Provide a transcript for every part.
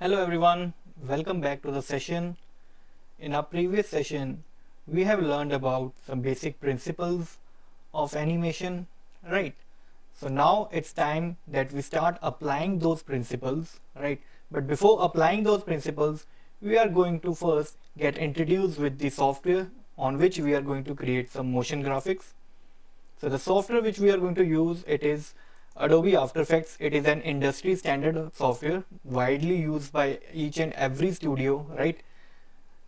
Hello everyone, welcome back to the session. In our previous session, we have learned about some basic principles of animation, right? So now it's time that we start applying those principles, right? But before applying those principles, we are going to first get introduced with the software on which we are going to create some motion graphics. So the software which we are going to use, it is Adobe After Effects. It is an industry standard software widely used by each and every studio, right?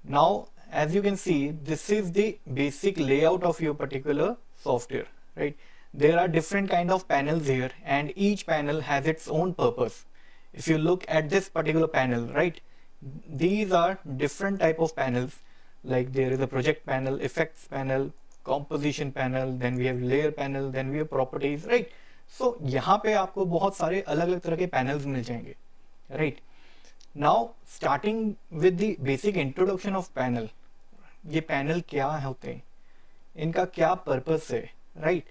Now, as you can see, this is the basic layout of your particular software, right? There are different kind of panels here and each panel has its own purpose. If you look at this particular panel, right, these are different type of panels, like there is a project panel, effects panel, composition panel, then we have layer panel, then we have properties, right? So यहाँ पे आपको बहुत सारे अलग अलग तरह के panels मिल जाएंगे, right? Now starting with the basic introduction of panel, ये पैनल क्या होते हैं, इनका क्या पर्पस है, राइट?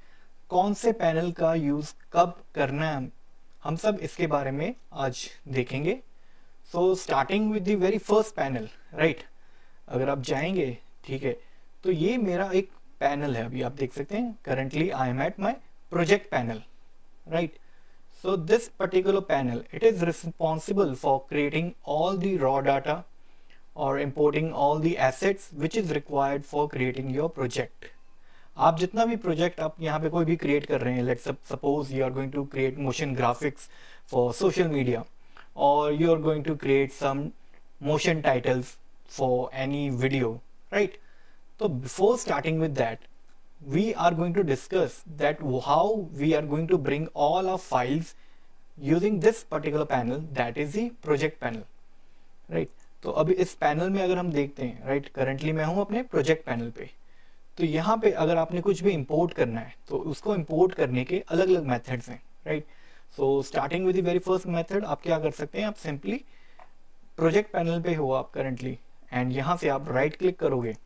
कौन से पैनल का यूज कब करना है, हम सब इसके बारे में आज देखेंगे. So starting with the very first panel, right? अगर आप जाएंगे, ठीक है, तो ये मेरा एक पैनल है. अभी आप देख सकते हैं currently I am at my project panel, right? So this particular panel, it is responsible for creating all the raw data or importing all the assets which is required for creating your project. आप जितना भी project आप यहाँ पे कोई भी create कर रहे हैं, let's suppose you are going to create motion graphics for social media और you are going to create some motion titles for any video, right? तो before starting with that, we are going to discuss that how we are going to bring all our files using this particular panel, that is the project panel, right? तो अभी इस panel में अगर हम देखते हैं, right, currently मैं हूं अपने प्रोजेक्ट पैनल पे. तो यहाँ पे अगर आपने कुछ भी इंपोर्ट करना है तो उसको इंपोर्ट करने के अलग अलग मेथड्स हैं, right? So starting with the very first method, आप क्या कर सकते हैं, आप सिंपली प्रोजेक्ट पैनल पे हो आप करंटली एंड यहाँ से आप राइट क्लिक करोगे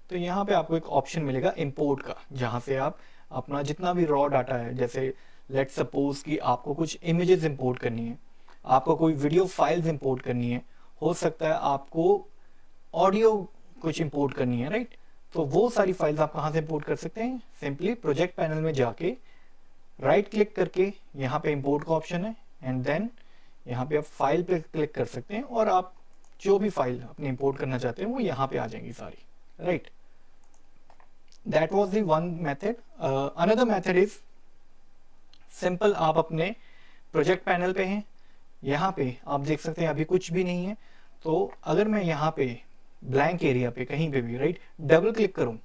तो यहाँ पे आपको एक ऑप्शन मिलेगा इंपोर्ट का, जहाँ से आप अपना जितना भी रॉ डाटा है, जैसे लेट्स सपोज कि आपको कुछ इमेजेस इंपोर्ट करनी है, आपको कोई वीडियो फाइल्स इंपोर्ट करनी है, हो सकता है आपको ऑडियो कुछ इंपोर्ट करनी है, राइट? तो वो सारी फाइल्स आप कहाँ से इंपोर्ट कर सकते हैं, सिंपली प्रोजेक्ट पैनल में जाके राइट क्लिक करके यहाँ पे इंपोर्ट का ऑप्शन है एंड देन यहाँ पे आप फाइल पे क्लिक कर सकते हैं और आप जो भी फाइल अपनी इंपोर्ट करना चाहते हैं वो यहाँ पे आ जाएंगी सारी, right? That was the one method. Another method is simple. आप अपने प्रोजेक्ट पैनल पे हैं, यहाँ पे आप देख सकते हैं अभी कुछ भी नहीं है. तो अगर मैं यहाँ पे ब्लैंक एरिया पे कहीं पे भी, राइट, डबल क्लिक करूँ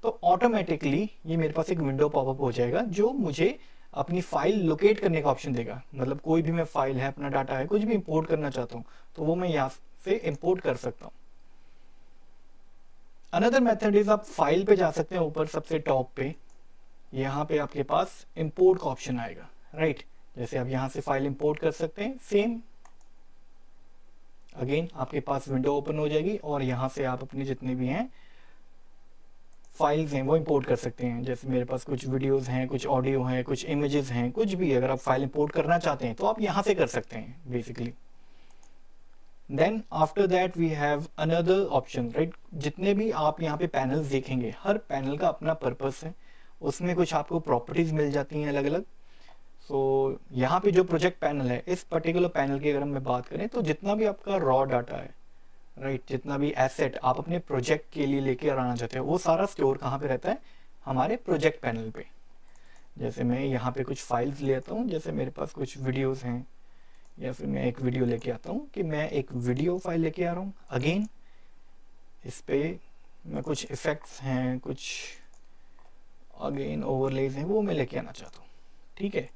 तो ऑटोमेटिकली ये मेरे पास एक विंडो पॉपअप हो जाएगा जो मुझे अपनी फाइल लोकेट करने का ऑप्शन देगा. मतलब कोई भी मैं फाइल है, अपना डाटा है, कुछ भी इंपोर्ट करना चाहता हूँ तो वो मैं यहाँ से इंपोर्ट कर सकता हूँ. अनदर मेथड इज आप फाइल पे जा सकते हैं, ऊपर सबसे टॉप पे यहाँ पे आपके पास इंपोर्ट का ऑप्शन आएगा, राइट? जैसे आप यहाँ से फाइल इंपोर्ट कर सकते हैं, सेम अगेन आपके पास विंडो ओपन हो जाएगी और यहाँ से आप अपने जितने भी हैं फाइल्स हैं वो इंपोर्ट कर सकते हैं. जैसे मेरे पास कुछ वीडियोस हैं, कुछ ऑडियो हैं, कुछ इमेजेस हैं, कुछ भी अगर आप फाइल इंपोर्ट करना चाहते हैं तो आप यहाँ से कर सकते हैं basically. Then after that we have another option, right? जितने भी आप यहाँ पे पैनल्स देखेंगे, हर पैनल का अपना पर्पस है, उसमें कुछ आपको प्रॉपर्टीज मिल जाती हैं अलग अलग. सो यहाँ पे जो प्रोजेक्ट पैनल है, इस पर्टिकुलर पैनल की अगर हम बात करें तो जितना भी आपका रॉ डाटा है, राइट, जितना भी एसेट आप अपने प्रोजेक्ट के लिए लेके आना चाहते हो वो सारा स्टोर कहाँ पे रहता है, हमारे प्रोजेक्ट पैनल पे. जैसे मैं यहाँ पे कुछ फाइल्स ले आता हूँ, जैसे मेरे पास कुछ वीडियोज हैं या फिर मैं एक वीडियो लेके आता हूँ कि मैं एक वीडियो फाइल लेके आ रहा हूँ. अगेन इस पे मैं कुछ इफेक्ट्स हैं, कुछ अगेन ओवरलेज हैं, वो मैं लेके आना चाहता हूँ, ठीक है?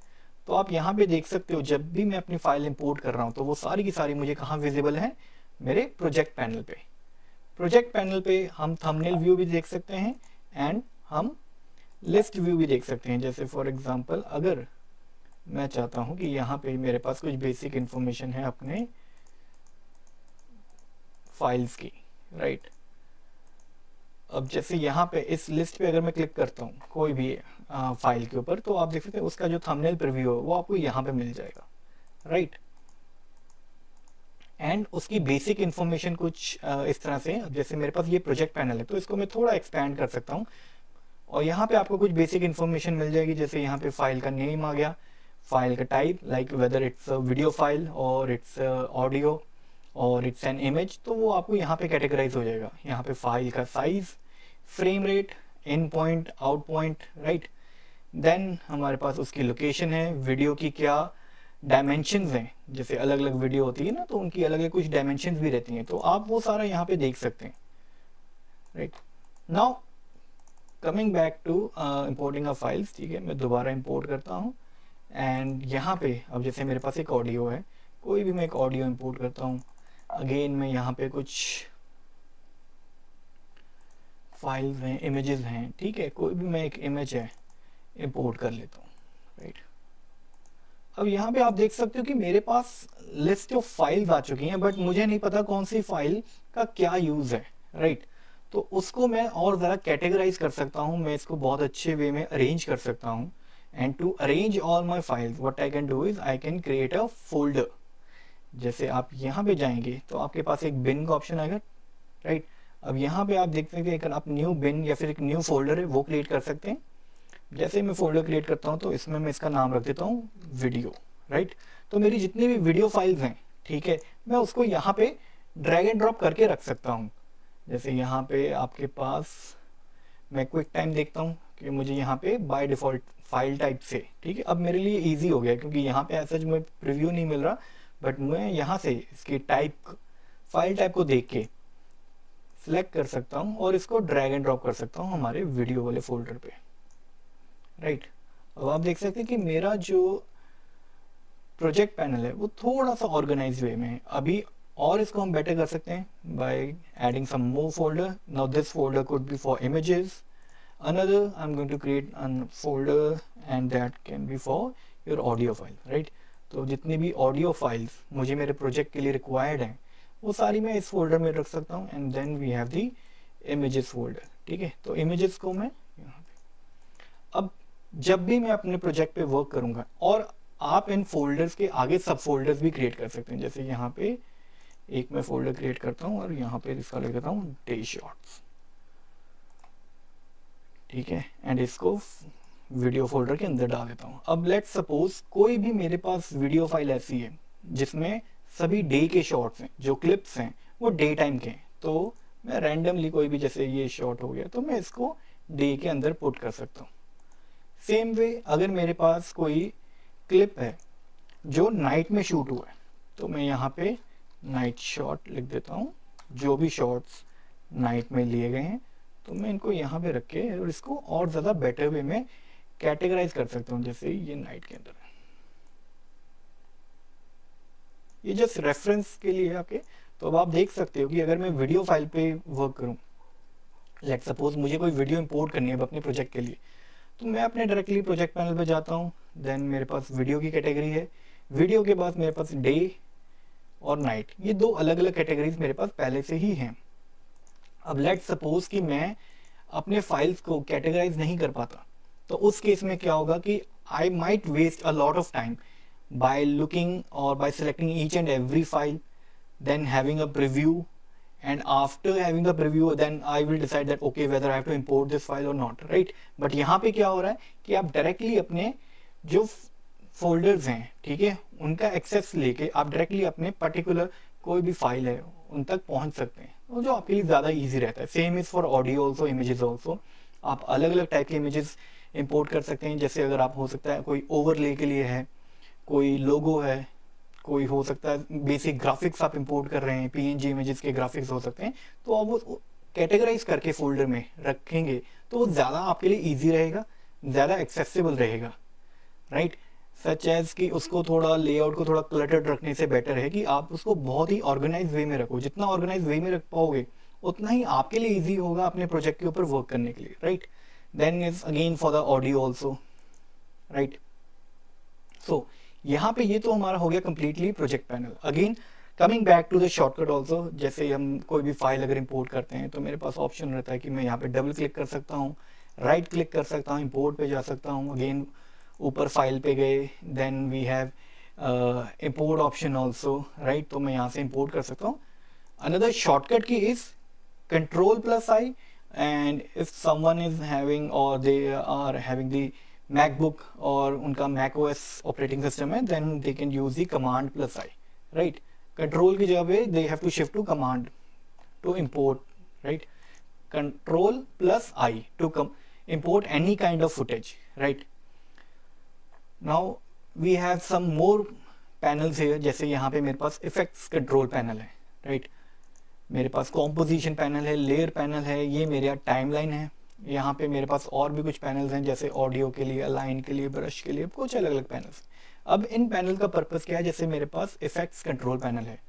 तो आप यहाँ पे देख सकते हो जब भी मैं अपनी फाइल इंपोर्ट कर रहा हूँ तो वो सारी की सारी मुझे कहाँ विजिबल है, मेरे प्रोजेक्ट पैनल पे. प्रोजेक्ट पैनल पे हम थंबनेल व्यू भी देख सकते हैं एंड हम लिस्ट व्यू भी देख सकते हैं. जैसे फॉर एग्जांपल अगर मैं चाहता हूं कि यहाँ पे मेरे पास कुछ बेसिक इंफॉर्मेशन है अपने फाइल्स की, राइट? अब जैसे यहाँ पे इस लिस्ट पे अगर मैं क्लिक करता हूँ कोई भी फाइल के ऊपर तो आप देख सकते हैं उसका जो थंबनेल प्रीव्यू है वो आपको यहाँ पे मिल जाएगा, राइट? एंड उसकी बेसिक इन्फॉर्मेशन कुछ इस तरह से, जैसे मेरे पास ये प्रोजेक्ट पैनल है तो इसको मैं थोड़ा एक्सपैंड कर सकता हूँ और यहाँ पे आपको कुछ बेसिक इन्फॉर्मेशन मिल जाएगी। जैसे यहाँ पे फाइल का नेम आ गया, फाइल का type like whether it's video file और इट्स ऑडियो और इट्स एन इमेज, तो वो आपको यहाँ पे कैटेगराइज हो जाएगा। यहाँ पे फाइल का size, frame rate, in point, out point, right. Then हमारे पास उसकी लोकेशन है, वीडियो की क्या डायमेंशंस हैं, जैसे अलग अलग वीडियो होती है ना तो उनकी अलग अलग कुछ डायमेंशंस भी रहती हैं, तो आप वो सारा यहाँ पे देख सकते हैं, right. Now coming back to importing a files, ठीक है, मैं दोबारा इंपोर्ट करता हूँ एंड यहाँ पे अब जैसे मेरे पास एक ऑडियो है, कोई भी मैं एक ऑडियो इंपोर्ट करता हूँ। अगेन मैं यहाँ पे कुछ फाइल्स हैं, इमेजेस हैं, ठीक है, कोई भी मैं एक इमेज है इंपोर्ट कर लेता हूँ, राइट। अब यहाँ पे आप देख सकते हो कि मेरे पास लिस्ट ऑफ फाइल्स आ चुकी हैं, बट मुझे नहीं पता कौन सी फाइल का क्या यूज है, राइट। तो उसको मैं और ज़्यादा कैटेगराइज कर सकता हूँ, मैं इसको बहुत अच्छे वे में अरेंज कर सकता हूँ। And to arrange all my files what I can do is I can create a folder. जैसे आप यहाँ पे जाएंगे तो आपके पास एक बिन का ऑप्शन आएगा, राइट। अब यहाँ पे आप देख सकते हैं अगर आप न्यू बिन या फिर एक न्यू फोल्डर है वो क्रिएट कर सकते हैं। जैसे मैं फोल्डर क्रिएट करता हूँ तो इसमें मैं इसका नाम रख देता हूँ वीडियो, राइट। तो मेरी जितनी भी वीडियो फाइल्स हैं, ठीक है, मैं उसको यहाँ पे ड्रैग एंड ड्रॉप करके रख सकता हूँ। जैसे यहाँ पे आपके पास मैं क्विक टाइम देखता हूँ कि मुझे यहाँ पे बाय डिफॉल्ट फाइल टाइप से, ठीक है, अब मेरे लिए इजी हो गया क्योंकि यहाँ पे ऐसा जो मैं प्रीव्यू नहीं मिल रहा, बट मैं यहाँ से इसके टाइप, फाइल टाइप को देख के सिलेक्ट कर सकता हूँ और इसको ड्रैग एंड ड्रॉप कर सकता हूँ हमारे वीडियो वाले फोल्डर पे, राइट। अब आप देख सकते हैं कि मेरा जो प्रोजेक्ट पैनल है वो थोड़ा सा ऑर्गेनाइज वे में है अभी, और इसको हम बेटर कर सकते हैं by adding some more folder. Now this folder could be for images, another I'm going to create a folder and that can be for your audio file, right। तो जितनी भी ऑडियो फाइल्स मुझे मेरे project के लिए required हैं वो सारी मैं इस फोल्डर में रख सकता हूँ। And then we have the images folder, ठीक है। तो इमेजेस को मैं यहाँ पे, अब जब भी मैं अपने प्रोजेक्ट पे वर्क करूंगा, और आप इन फोल्डर्स के आगे सब फोल्डर्स भी क्रिएट कर सकते हैं। जैसे यहाँ पे एक मैं फोल्डर क्रिएट करता हूँ और यहाँ पे इसका लिख देता हूँ डे शॉट्स, ठीक है, एंड इसको वीडियो फोल्डर के अंदर डाल देता हूँ। अब लेट्स सपोज कोई भी मेरे पास वीडियो फाइल ऐसी है जिसमें सभी डे के शॉट्स हैं, जो क्लिप्स हैं वो डे टाइम के हैं, तो मैं रैंडमली कोई भी, जैसे ये शॉट हो गया तो मैं इसको डे के अंदर पुट कर सकता हूँ। सेम वे अगर मेरे पास कोई क्लिप है जो नाइट में शूट हुआ है तो मैं यहाँ पे नाइट शॉट लिख देता हूँ। जो भी शॉट्स नाइट में लिए गए हैं तो मैं इनको यहाँ पे रख के और इसको और ज़्यादा बेटर वे में कैटेगराइज कर सकता हूँ। जैसे ये नाइट के अंदर है, ये जस्ट रेफरेंस के लिए आपके। तो अब आप देख सकते हो कि अगर मैं वीडियो फाइल पे वर्क करूँ, लेट सपोज मुझे कोई वीडियो इंपोर्ट करनी है अपने प्रोजेक्ट के लिए, तो मैं अपने डायरेक्टली प्रोजेक्ट पैनल पे जाता हूँ। देन मेरे पास वीडियो की कैटेगरी है, वीडियो के बाद मेरे पास डे और नाइट, ये दो अलग अलग कैटेगरीज मेरे पास पहले से ही हैं। अब लेट सपोज कि मैं अपने फाइल्स को कैटेगराइज नहीं कर पाता, तो उस केस में क्या होगा कि I might waste a lot of time by looking or by selecting each and every file, then having a preview, and after having the preview then I will decide that okay whether I have to import this file or not, right। but यहाँ पे क्या हो रहा है कि आप directly अपने जो फोल्डर्स हैं, ठीक है, उनका एक्सेस लेके आप डायरेक्टली अपने पर्टिकुलर कोई भी फाइल है उन तक पहुंच सकते हैं, तो जो आपके लिए ज़्यादा ईजी रहता है। Same is for audio also, images also, आप अलग अलग टाइप के इमेजेस इंपोर्ट कर सकते हैं। जैसे अगर आप, हो सकता है कोई ओवरले के लिए है, कोई लोगो है, कोई हो सकता है बेसिक ग्राफिक्स आप इंपोर्ट कर रहे हैं, पीएनजी इमेजेस के ग्राफिक्स हो सकते हैं, तो आप वो कैटेगराइज करके फोल्डर में रखेंगे तो वो ज़्यादा आपके लिए इजी रहेगा, ज़्यादा एक्सेसिबल रहेगा, राइट। सच एज कि उसको थोड़ा लेआउट को थोड़ा क्लटर्ड रखने से बेटर है कि आप उसको बहुत ही ऑर्गेनाइज वे में रखो। जितना ऑर्गेनाइज वे में रख पाओगे उतना ही आपके लिए ईजी होगा अपने प्रोजेक्ट के ऊपर वर्क करने के लिए, right. Then is again for the audio also, right. So यहाँ पे ये तो हमारा हो गया completely project panel. Again coming back to the shortcut also, जैसे हम कोई भी फाइल अगर इंपोर्ट करते हैं तो मेरे पास ऑप्शन रहता है कि मैं यहाँ पे डबल क्लिक कर सकता हूँ, राइट क्लिक कर सकता हूँ, इंपोर्ट पे जा सकता हूँ, अगेन ऊपर फाइल पे गए, then we have import option also, right? तो मैं यहाँ से import कर सकता हूँ. Another shortcut key is Control plus I, and if someone is having or they are having the MacBook और उनका Mac OS operating system है, then they can use the Command plus I, right? Control की जगह पे they have to shift to Command to import, right? Control plus I to import any kind of footage, right? Now we have some more panels here. जैसे यहाँ पे मेरे पास effects control panel है, right? मेरे पास composition panel है, layer panel है, ये मेरा टाइमलाइन है. यहाँ पे मेरे पास और भी कुछ पैनल्स हैं, जैसे ऑडियो के लिए, अलाइन के लिए, ब्रश के लिए, कुछ अलग अलग पैनल्स. अब इन पैनल का पर्पस क्या है? जैसे मेरे पास इफेक्ट्स कंट्रोल पैनल है.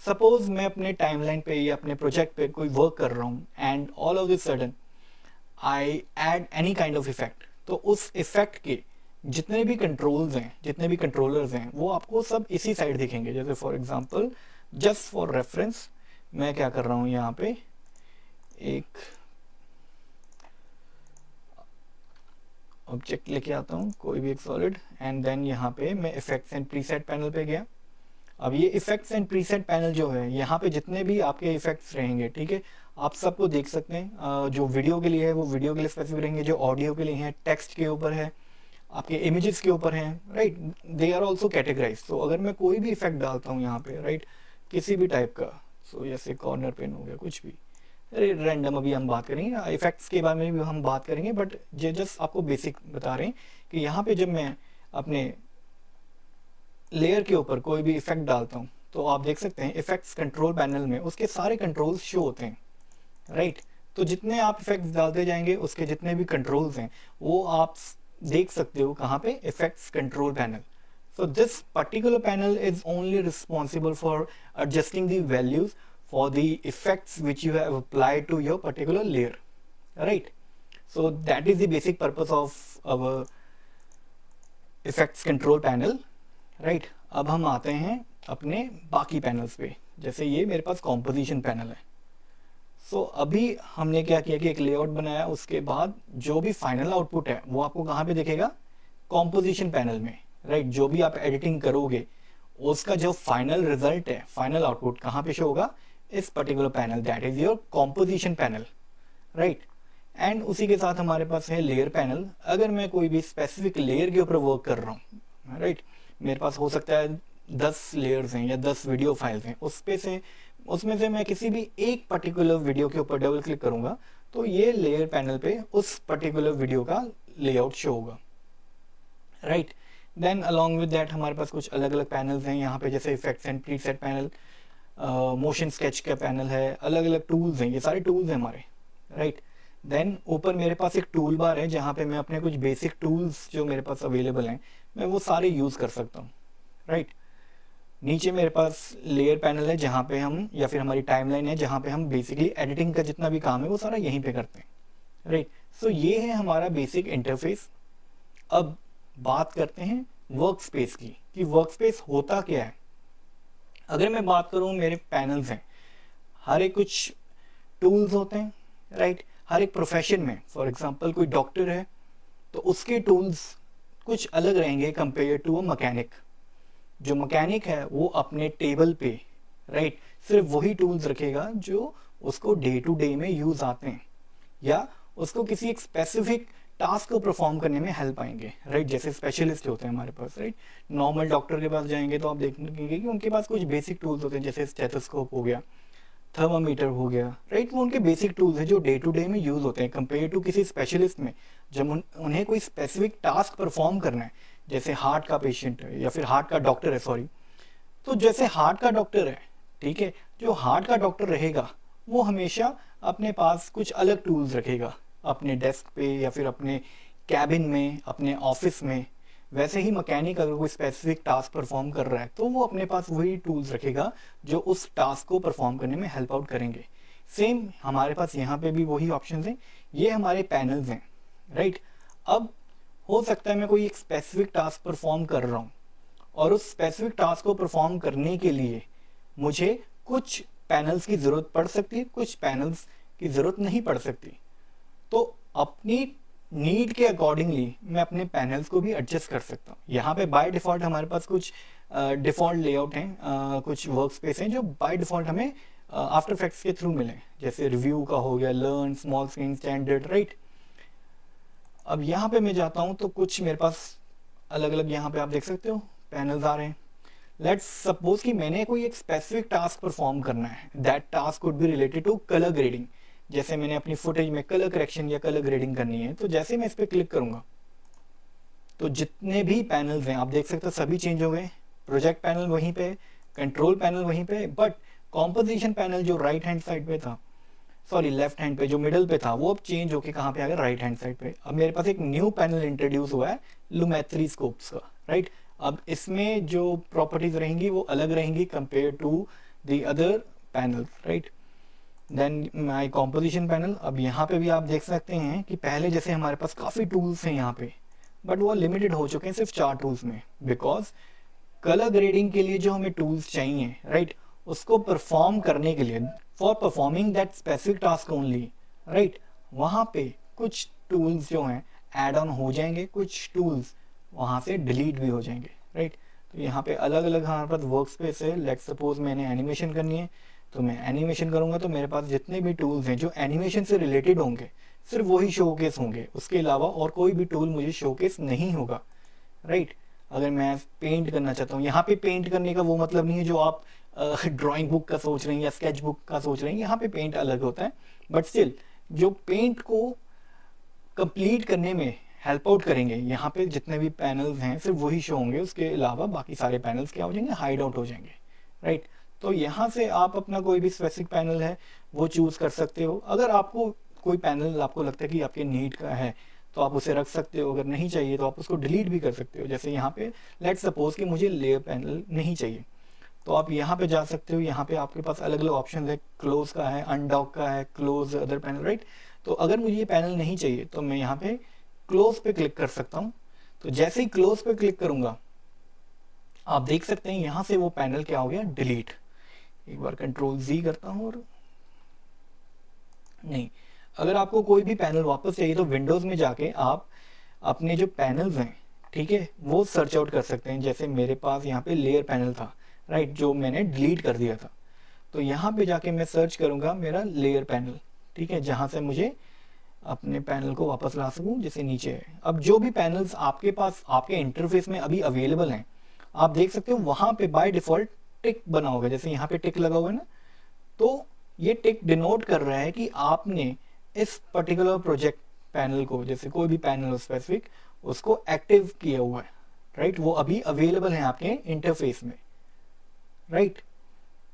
सपोज मैं अपने टाइमलाइन पे या अपने प्रोजेक्ट पे कोई वर्क कर रहा हूँ and all of this sudden I add any kind of effect. तो उस इफेक्ट के जितने भी कंट्रोल्स हैं, जितने भी कंट्रोलर्स हैं, वो आपको सब इसी साइड दिखेंगे. जैसे for example, just for reference, मैं क्या कर रहा हूँ, यहाँ पे एक ऑब्जेक्ट लेके आता हूँ, कोई भी एक सॉलिड, एंड देन यहाँ पे मैं इफेक्ट्स एंड प्रीसेट पैनल पे गया. अब ये इफेक्ट्स एंड प्रीसेट पैनल जो है, यहाँ पे जितने भी आपके इफेक्ट्स रहेंगे, ठीक है, आप सबको देख सकते हैं. जो वीडियो के लिए है वो वीडियो के लिए स्पेसिफिक रहेंगे, जो ऑडियो के लिए है, टेक्स्ट के ऊपर है, आपके इमेजेस के ऊपर हैं, right? They are also categorize. तो अगर मैं कोई भी इफेक्ट डालता हूँ यहाँ पे, राइट, किसी भी टाइप का, सो जैसे कॉर्नर पेन हो गया, कुछ भी रैंडम, अभी हम बात करेंगे इफेक्ट्स के बारे में भी हम बात करेंगे, बट ये जस्ट आपको बेसिक बता रहे हैं कि यहाँ पे जब मैं अपने लेयर के ऊपर कोई भी इफेक्ट डालता हूँ, तो आप देख सकते हैं इफेक्ट्स कंट्रोल पैनल में उसके सारे कंट्रोल्स शो होते हैं, राइट? तो जितने आप इफेक्ट्स डालते जाएंगे, उसके जितने भी कंट्रोल्स हैं, वो आप देख सकते हो कहाँ पे, effects control panel. So this particular panel is only responsible for adjusting the values for the effects which you have applied to your particular layer, right? So that is the basic purpose of our effects control panel, right? अब हम आते हैं अपने बाकी panels पे. जैसे ये मेरे पास composition पैनल है. So अभी हमने क्या किया कि एक लेआउट बनाया, उसके बाद जो भी फाइनल आउटपुट है वो आपको कहाँ पे दिखेगा? composition पैनल में, राइट? जो भी आप एडिटिंग करोगे उसका जो फाइनल रिजल्ट है, फाइनल आउटपुट कहाँ पे शो होगा? इस particular panel, that is your composition panel, right? And उसी के साथ हमारे पास है लेयर पैनल. अगर मैं कोई भी स्पेसिफिक लेयर के ऊपर वर्क कर रहा हूँ, राइट, मेरे पास हो सकता है 10 लेयर्स हैं या 10 वीडियो फाइल्स हैं, उसमें से मैं किसी भी एक पर्टिकुलर वीडियो के ऊपर डबल क्लिक करूंगा तो ये लेयर पैनल पे उस पर्टिकुलर वीडियो का लेआउट शो होगा, right? Then along with that हमारे पास कुछ अलग अलग पैनल्स हैं यहाँ पे, जैसे effects and preset panel, motion sketch का पैनल है, अलग अलग टूल्स हैं, ये सारे टूल्स हैं हमारे, राइट? देन ऊपर मेरे पास एक टूल बार है जहाँ पे मैं अपने कुछ बेसिक टूल्स जो मेरे पास अवेलेबल हैं, मैं वो सारे यूज़ कर सकता हूँ, राइट? नीचे मेरे पास लेयर पैनल है जहाँ पे हम, या फिर हमारी टाइमलाइन है जहाँ पे हम बेसिकली एडिटिंग का जितना भी काम है वो सारा यहीं पे करते हैं, राइट? सो ये है हमारा बेसिक इंटरफेस. अब बात करते हैं वर्क स्पेस की, कि वर्क स्पेस होता क्या है. अगर मैं बात करूं, मेरे पैनल्स हैं, हर एक कुछ टूल्स होते हैं, राइट? हर एक प्रोफेशन में, फॉर एग्जांपल कोई डॉक्टर है तो उसके टूल्स कुछ अलग रहेंगे कंपेयर टू अ मैकेनिक. जो मैकेनिक है वो अपने टेबल पे, राइट, सिर्फ वही टूल्स रखेगा जो उसको डे टू डे में यूज आते हैं या उसको किसी एक स्पेसिफिक टास्क को परफॉर्म करने में हेल्प आएंगे, राइट? जैसे स्पेशलिस्ट होते हैं हमारे पास, राइट? नॉर्मल डॉक्टर के पास जाएंगे तो आप देखेंगे कि उनके पास कुछ बेसिक टूल्स होते हैं, जैसे स्टेथोस्कोप हो गया, थर्मामीटर हो गया, राइट? वो उनके बेसिक टूल्स हैं जो डे टू डे में यूज होते हैं. कंपेयर टू किसी स्पेशलिस्ट में, जब उन्हें कोई स्पेसिफिक टास्क परफॉर्म करना है, जैसे हार्ट का पेशेंट है या फिर हार्ट का डॉक्टर है, सॉरी, तो जैसे हार्ट का डॉक्टर है, ठीक है, जो हार्ट का डॉक्टर रहेगा वो हमेशा अपने पास कुछ अलग टूल्स रखेगा, अपने डेस्क पे या फिर अपने कैबिन में, अपने ऑफिस में. वैसे ही मैकेनिक अगर कोई स्पेसिफिक टास्क परफॉर्म कर रहा है तो वो अपने पास वही टूल्स रखेगा जो उस टास्क को परफॉर्म करने में हेल्प आउट करेंगे. सेम हमारे पास यहाँ पे भी वही ऑप्शंस हैं, ये हमारे पैनल्स हैं, राइट? अब हो सकता है मैं कोई एक स्पेसिफिक टास्क परफॉर्म कर रहा हूँ और उस स्पेसिफिक टास्क को परफॉर्म करने के लिए मुझे कुछ पैनल्स की ज़रूरत पड़ सकती है, कुछ पैनल्स की ज़रूरत नहीं पड़ सकती. तो अपनी नीड के अकॉर्डिंगली मैं अपने पैनल्स को भी एडजस्ट कर सकता हूँ. यहाँ पे बाय डिफ़ॉल्ट हमारे पास कुछ डिफ़ॉल्ट लेआउट हैं, कुछ वर्क स्पेस हैं जो बाय डिफ़ॉल्ट हमें आफ्टर इफेक्ट्स के थ्रू मिले, जैसे रिव्यू का हो गया, learn, small screen, standard, right. अब यहाँ पे मैं जाता हूँ तो कुछ मेरे पास अलग अलग यहाँ पे आप देख सकते हो पैनल्स आ रहे हैं। लेट्स सपोज कि मैंने कोई एक स्पेसिफिक टास्क परफॉर्म करना है, that task could be related to colour grading. जैसे मैंने अपनी फुटेज में कलर करेक्शन या कलर ग्रेडिंग करनी है, तो जैसे मैं इस पर क्लिक करूंगा तो जितने भी पैनल्स हैं आप देख सकते हो सभी चेंज हो गए। प्रोजेक्ट पैनल वहीं पे, कंट्रोल पैनल वहीं पे, बट कॉम्पोजिशन पैनल जो राइट हैंड साइड पे था, सॉरी लेफ्ट हैंड पे जो मिडल पे था, वो अब चेंज होके कहाँ पे आ गया, राइट हैंड साइड पे। अब मेरे पास एक न्यू पैनल इंट्रोड्यूस हुआ है लुमेथ्री स्कोप्स का, राइट। अब इसमें जो प्रॉपर्टीज रहेंगी वो अलग रहेंगी compare to the other panels, right. Then my composition panel, अब यहाँ पे भी आप देख सकते हैं कि पहले जैसे हमारे पास काफ़ी टूल्स हैं यहाँ पे, बट वो लिमिटेड हो चुके हैं सिर्फ 4 टूल्स में, बिकॉज कलर ग्रेडिंग के लिए जो हमें टूल्स चाहिए, राइट, उसको परफॉर्म करने के लिए, for performing that specific task only, right, वहाँ पे कुछ टूल्स जो हैं ऐड ऑन हो जाएंगे, कुछ टूल्स वहाँ से डिलीट भी हो जाएंगे, राइट। तो यहाँ पे अलग अलग हमारे पास वर्क स्पेस है। लेट्स सपोज मैंने एनिमेशन करनी है, तो मैं एनिमेशन करूँगा तो मेरे पास जितने भी टूल्स हैं जो एनिमेशन से रिलेटेड होंगे सिर्फ वही शोकेस होंगे, उसके अलावा और कोई भी टूल मुझे शोकेस नहीं होगा, राइट। अगर मैं पेंट करना चाहता हूँ, यहाँ पे पेंट करने का वो मतलब नहीं है जो आप ड्राइंग बुक का सोच रहे हैं या स्केच बुक का सोच रहे हैं, यहाँ पे पेंट अलग होता है, बट स्टिल जो पेंट को कंप्लीट करने में हेल्प आउट करेंगे, यहाँ पे जितने भी पैनल्स हैं सिर्फ वही शो होंगे, उसके अलावा बाकी सारे पैनल्स क्या हो जाएंगे, हाइड आउट हो जाएंगे, राइट। तो यहाँ से आप अपना कोई भी स्पेसिफिक पैनल है वो चूज कर सकते हो। अगर आपको कोई पैनल आपको लगता है कि आपके नीड का है तो आप उसे रख सकते हो, अगर नहीं चाहिए तो आप उसको डिलीट भी कर सकते हो। जैसे यहाँ पे लेट्स सपोज कि मुझे लेयर पैनल नहीं चाहिए, तो आप यहाँ पे जा सकते हो। यहाँ पे आपके पास अलग अलग ऑप्शन है, क्लोज का है, अनडॉक का है, क्लोज अदर पैनल, राइट। तो अगर मुझे ये पैनल नहीं चाहिए तो मैं यहाँ पे क्लोज पे क्लिक कर सकता हूँ। तो जैसे ही क्लोज पे क्लिक करूंगा आप देख सकते हैं यहाँ से वो पैनल क्या हो गया, डिलीट। एक बार कंट्रोल Z करता हूँ, और नहीं, अगर आपको कोई भी पैनल वापस चाहिए तो विंडोज में जाके आप अपने जो पैनल्स हैं, ठीक है, वो सर्च आउट कर सकते हैं। जैसे मेरे पास यहाँ पे लेयर पैनल था, राइट, जो मैंने डिलीट कर दिया था, तो यहाँ पे जाके मैं सर्च करूंगा मेरा लेयर पैनल, ठीक है, जहां से मुझे अपने पैनल को वापस ला सकूं, जैसे नीचे है। अब जो भी पैनल्स आपके पास आपके इंटरफेस में अभी अवेलेबल हैं, आप देख सकते हो वहां पे बाय डिफॉल्ट टिक बना होगा। जैसे यहाँ पे टिक लगा हुआ है ना, तो ये टिक डिनोट कर रहा है कि आपने इस पर्टिकुलर प्रोजेक्ट पैनल को, जैसे कोई भी पैनल हो स्पेसिफिक, उसको एक्टिव किया हुआ है, राइट, वो अभी अवेलेबल है आपके इंटरफेस में, राइट।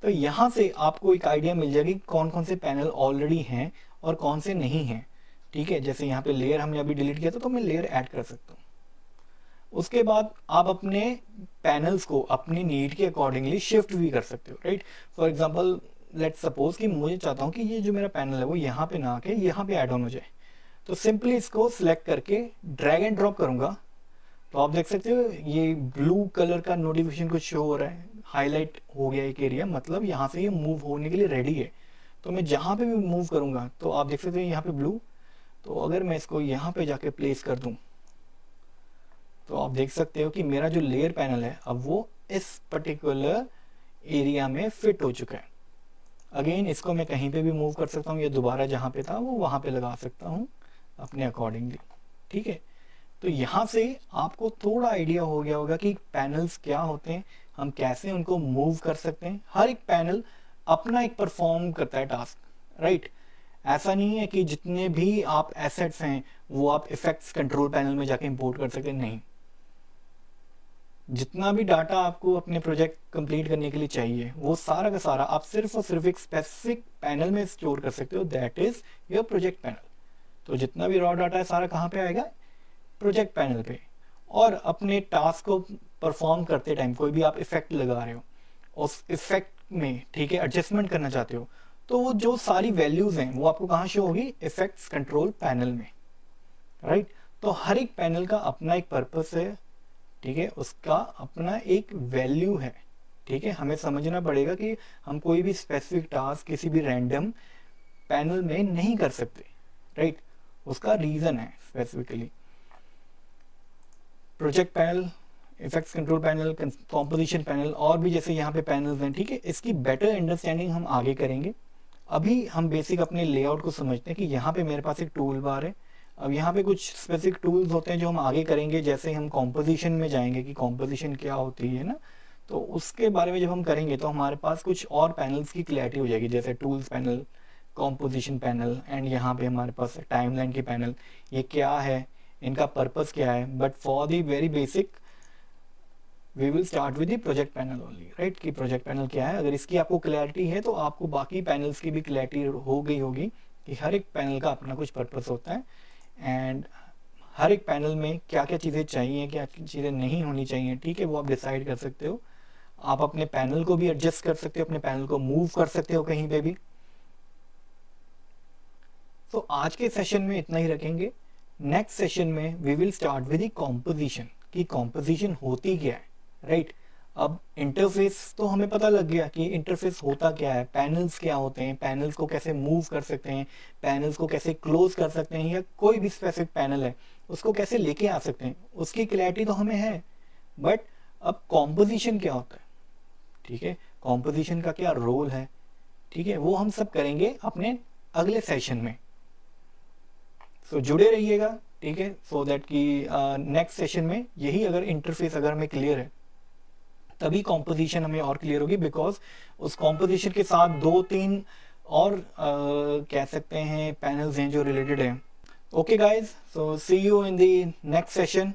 तो यहाँ से आपको एक आइडिया मिल जाएगी कौन कौन से पैनल ऑलरेडी हैं और कौन से नहीं हैं, ठीक है। जैसे यहाँ पे लेयर हमने अभी डिलीट किया था, तो मैं लेयर ऐड कर सकता हूँ। उसके बाद आप अपने पैनल्स को अपनी नीड के अकॉर्डिंगली शिफ्ट भी कर सकते हो, right. For example let's suppose कि मुझे चाहता हूँ कि ये जो मेरा पैनल है वो यहाँ पे ना आके यहाँ पे ऐड ऑन हो जाए, तो सिंपली इसको सिलेक्ट करके ड्रैग एंड ड्रॉप करूंगा, तो आप देख सकते हो ये ब्लू कलर का नोटिफिकेशन कुछ शो हो रहा है, हाईलाइट हो गया एक एरिया, मतलब यहाँ से ये मूव होने के लिए रेडी है। तो मैं जहाँ पे भी मूव करूंगा तो आप देख सकते हो यहाँ पे ब्लू, तो अगर मैं इसको यहाँ पे जाके प्लेस कर दूं तो आप देख सकते हो कि मेरा जो लेयर पैनल है अब वो इस पर्टिकुलर एरिया में फिट हो चुका है। अगेन इसको मैं कहीं पे भी मूव कर सकता हूँ, या दोबारा जहाँ पे था वो वहाँ पे लगा सकता हूँ अपने अकॉर्डिंगली, ठीक है। तो यहाँ से आपको थोड़ा आइडिया हो गया होगा कि पैनल्स क्या होते हैं, हम कैसे उनको मूव कर सकते हैं। हर एक पैनल अपना एक परफॉर्म करता है टास्क, राइट। ऐसा नहीं है कि जितने भी आप एसेट्स हैं वो आप इफेक्ट्स कंट्रोल पैनल में जाके इंपोर्ट कर सकते हैं, नहीं। जितना भी डाटा आपको अपने प्रोजेक्ट कंप्लीट करने के लिए चाहिए वो सारा का सारा आप सिर्फ और सिर्फ एक स्पेसिफिक पैनल में स्टोर कर सकते हो, that is your project panel. तो जितना भी रॉ डाटा है सारा कहाँ पे आएगा, प्रोजेक्ट पैनल पे। और अपने टास्क को परफॉर्म करते टाइम कोई भी आप इफेक्ट लगा रहे हो, उस इफेक्ट में, ठीक है, एडजस्टमेंट करना चाहते हो, तो वो जो सारी वैल्यूज हैं वो आपको कहाँ शो होगी, इफेक्ट्स कंट्रोल पैनल में, राइट। तो हर एक पैनल का अपना एक पर्पस है, ठीक है, उसका अपना एक वैल्यू है, ठीक है। हमें समझना पड़ेगा कि हम कोई भी स्पेसिफिक टास्क किसी भी रैंडम पैनल में नहीं कर सकते, राइट, उसका रीजन है specifically. Project panel effects control panel, composition panel, और भी जैसे यहाँ पे पैनल्स हैं, ठीक है। इसकी बेटर अंडरस्टैंडिंग हम आगे करेंगे। अभी हम बेसिक अपने लेआउट को समझते हैं कि यहाँ पे मेरे पास एक टूल बार है। अब यहाँ पे कुछ स्पेसिफिक टूल्स होते हैं जो हम आगे करेंगे, जैसे हम कॉम्पोजिशन में जाएंगे कि कॉम्पोजिशन क्या होती है ना, तो उसके बारे में जब हम करेंगे तो हमारे पास कुछ और पैनल्स की क्लैरिटी हो जाएगी, जैसे tools panel, composition panel, and यहाँ पे हमारे पास टाइमलाइन की पैनल। ये क्या है, इनका पर्पस क्या है, but for the very basic we will start with the project panel only, right, कि प्रोजेक्ट पैनल क्या है। अगर इसकी आपको क्लैरिटी है तो आपको बाकी पैनल्स की भी क्लैरिटी हो गई होगी कि हर एक पैनल का अपना कुछ पर्पस होता है, एंड हर एक पैनल में क्या क्या चीज़ें चाहिए, क्या चीज़ें नहीं होनी चाहिए, ठीक है, वो आप डिसाइड कर सकते हो। आप अपने पैनल को भी एडजस्ट कर सकते हो, अपने पैनल को मूव कर सकते हो कहीं पे भी। तो आज के सेशन में इतना ही रखेंगे। नेक्स्ट सेशन में we will start with the composition, कि कॉम्पोजिशन होती क्या है, राइट। अब इंटरफेस तो हमें पता लग गया कि इंटरफेस होता क्या है, पैनल्स क्या होते हैं, पैनल्स को कैसे मूव कर सकते हैं, पैनल्स को कैसे क्लोज कर सकते हैं, या कोई भी स्पेसिफिक पैनल है उसको कैसे लेके आ सकते हैं, उसकी क्लैरिटी तो हमें है। बट अब कॉम्पोजिशन क्या होता है, ठीक है, कॉम्पोजिशन का क्या रोल है, ठीक है, वो हम सब करेंगे अपने अगले सेशन में। सो जुड़े रहिएगा, ठीक है, सो दैट कि नेक्स्ट सेशन में यही अगर इंटरफेस अगर हमें क्लियर है तभी कॉम्पोजिशन हमें और क्लियर होगी, बिकॉज उस कॉम्पोजिशन के साथ 2-3 और कह सकते हैं पैनल्स हैं जो रिलेटेड हैं। Okay guys, so see you in the next session.